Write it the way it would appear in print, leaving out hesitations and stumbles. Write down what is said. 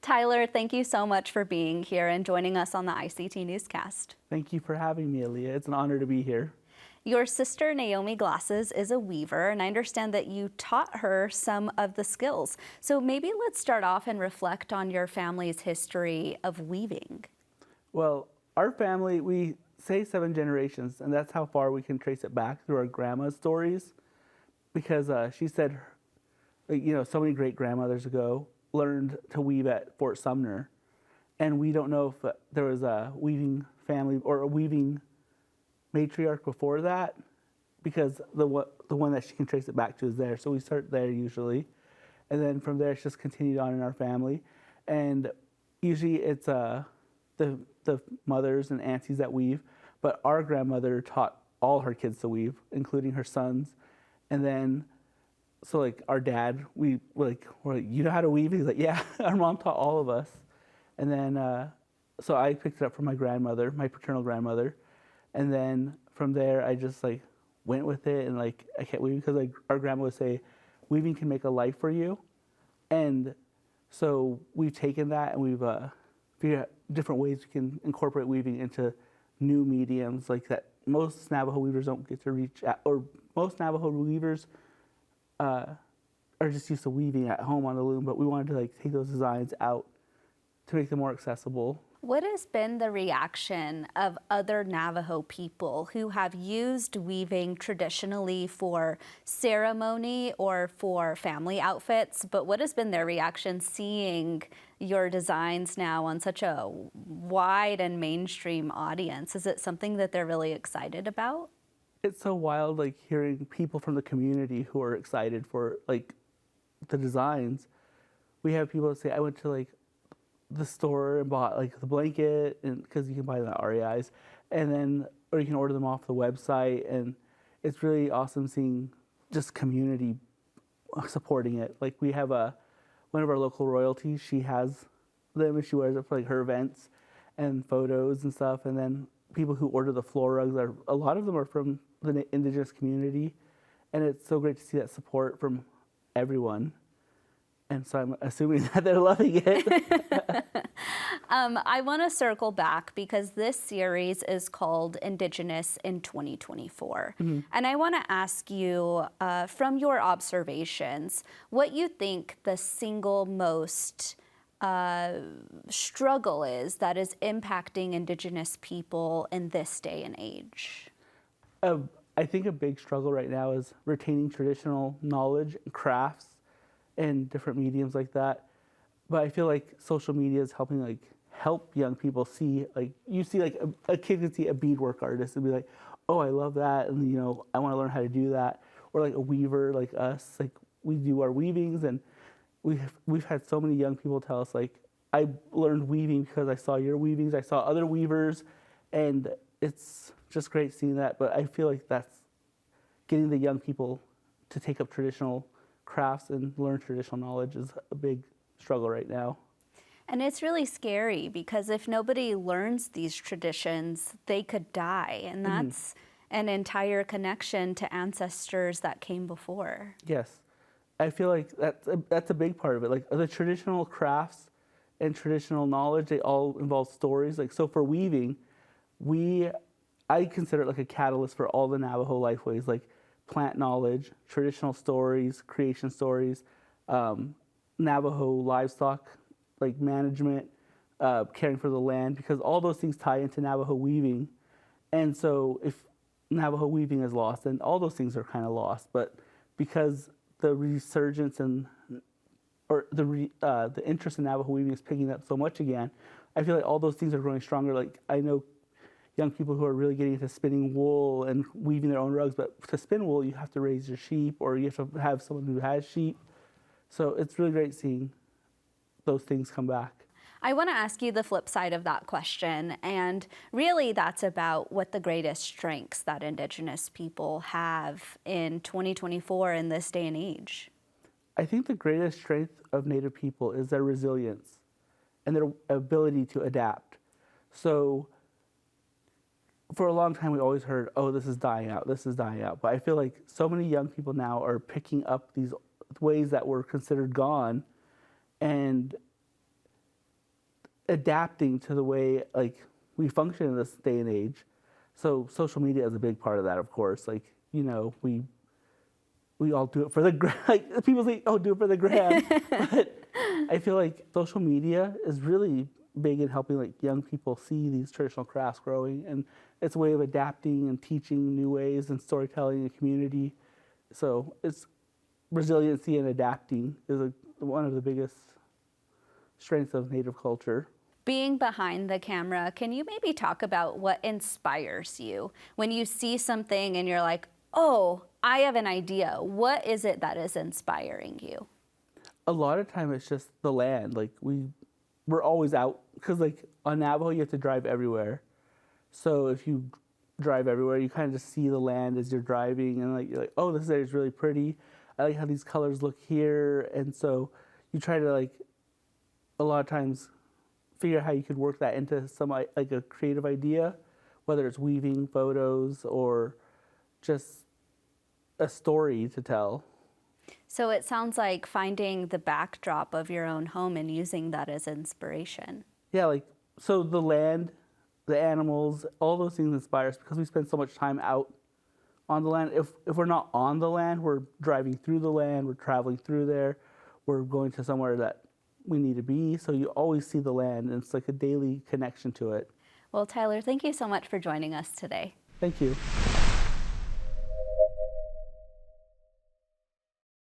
Tyler, thank you so much for being here and joining us on the ICT Newscast. Thank you for having me, Aaliyah. It's an honor to be here. Your sister, Naomi Glasses, is a weaver, and I understand that you taught her some of the skills. So maybe let's start off and reflect on your family's history of weaving. Well, our family, we say 7 generations, and that's how far we can trace it back through our grandma's stories. Because she said, so many great grandmothers ago learned to weave at Fort Sumner. And we don't know if there was a weaving family or a weaving matriarch before that, because the one that she can trace it back to is there. So we start there usually. And then from there, it's just continued on in our family. And usually it's the mothers and aunties that weave, but our grandmother taught all her kids to weave, including her sons. And then, so like our dad, we're like, you know how to weave? He's like, yeah, our mom taught all of us. And then, so I picked it up from my grandmother, my paternal grandmother. And then from there, I just like went with it, and like I kept weaving because like our grandma would say, weaving can make a life for you. And so we've taken that and we've figured out different ways we can incorporate weaving into new mediums like that most Navajo weavers don't get to reach at, or most Navajo weavers are just used to weaving at home on the loom, but we wanted to like take those designs out to make them more accessible. What has been the reaction of other Navajo people who have used weaving traditionally for ceremony or for family outfits, but what has been their reaction seeing your designs now on such a wide and mainstream audience? Is it something that they're really excited about? It's so wild, like hearing people from the community who are excited for like the designs. We have people that say, I went to like the store and bought like the blanket, and because you can buy them at REI's, and then or you can order them off the website, and it's really awesome seeing just community supporting it. Like we have one of our local royalties, she has them and she wears it for like her events and photos and stuff, and then people who order the floor rugs a lot of them are from the Indigenous community, and it's so great to see that support from everyone. And so I'm assuming that they're loving it. I want to circle back because this series is called Indigenous in 2024. Mm-hmm. And I want to ask you, from your observations, what you think the single most struggle is that is impacting Indigenous people in this day and age? I think a big struggle right now is retaining traditional knowledge and crafts and different mediums like that. But I feel like social media is helping like help young people see, like you see like a kid can see a beadwork artist and be like, oh, I love that, and I want to learn how to do that. Or like a weaver like us, like we do our weavings, and we've had so many young people tell us like, I learned weaving because I saw your weavings, I saw other weavers, and it's just great seeing that. But I feel like that's getting the young people to take up traditional crafts and learn traditional knowledge is a big struggle right now. And it's really scary because if nobody learns these traditions, they could die. And that's an entire connection to ancestors that came before. Yes. I feel like that's a big part of it. Like the traditional crafts and traditional knowledge, they all involve stories. Like so for weaving, I consider it like a catalyst for all the Navajo lifeways, like plant knowledge, traditional stories, creation stories, Navajo livestock, like management, caring for the land, because all those things tie into Navajo weaving. And so if Navajo weaving is lost, then all those things are kind of lost. But because the resurgence or the interest in Navajo weaving is picking up so much again, I feel like all those things are growing stronger. Like I know young people who are really getting into spinning wool and weaving their own rugs, but to spin wool, you have to raise your sheep, or you have to have someone who has sheep. So it's really great seeing those things come back. I want to ask you the flip side of that question, and really that's about what the greatest strengths that Indigenous people have in 2024 in this day and age. I think the greatest strength of Native people is their resilience and their ability to adapt. So for a long time, we always heard, oh, this is dying out, this is dying out. But I feel like so many young people now are picking up these ways that were considered gone, and adapting to the way like we function in this day and age. So social media is a big part of that, of course. Like, you know, we all do it for the like people say, oh, do it for the gram. But I feel like social media is really big in helping like young people see these traditional crafts growing, and it's a way of adapting and teaching new ways and storytelling and community. So it's resiliency and adapting is one of the biggest strengths of Native culture. Being behind the camera, can you maybe talk about what inspires you when you see something and you're like, oh, I have an idea? What is it that is inspiring you? A lot of time it's just the land. Like we're always out because like on Navajo you have to drive everywhere. So if you drive everywhere, you kind of just see the land as you're driving, and like you're like, oh, this area is really pretty. I like how these colors look here, and so you try to like a lot of times figure out how you could work that into some like a creative idea, whether it's weaving photos or just a story to tell. So it sounds like finding the backdrop of your own home and using that as inspiration. Yeah, like so the land, the animals, all those things inspire us because we spend so much time out on the land. If we're not on the land, we're driving through the land, we're traveling through there, we're going to somewhere that we need to be. So you always see the land, and it's like a daily connection to it. Well, Tyler, thank you so much for joining us today. Thank you.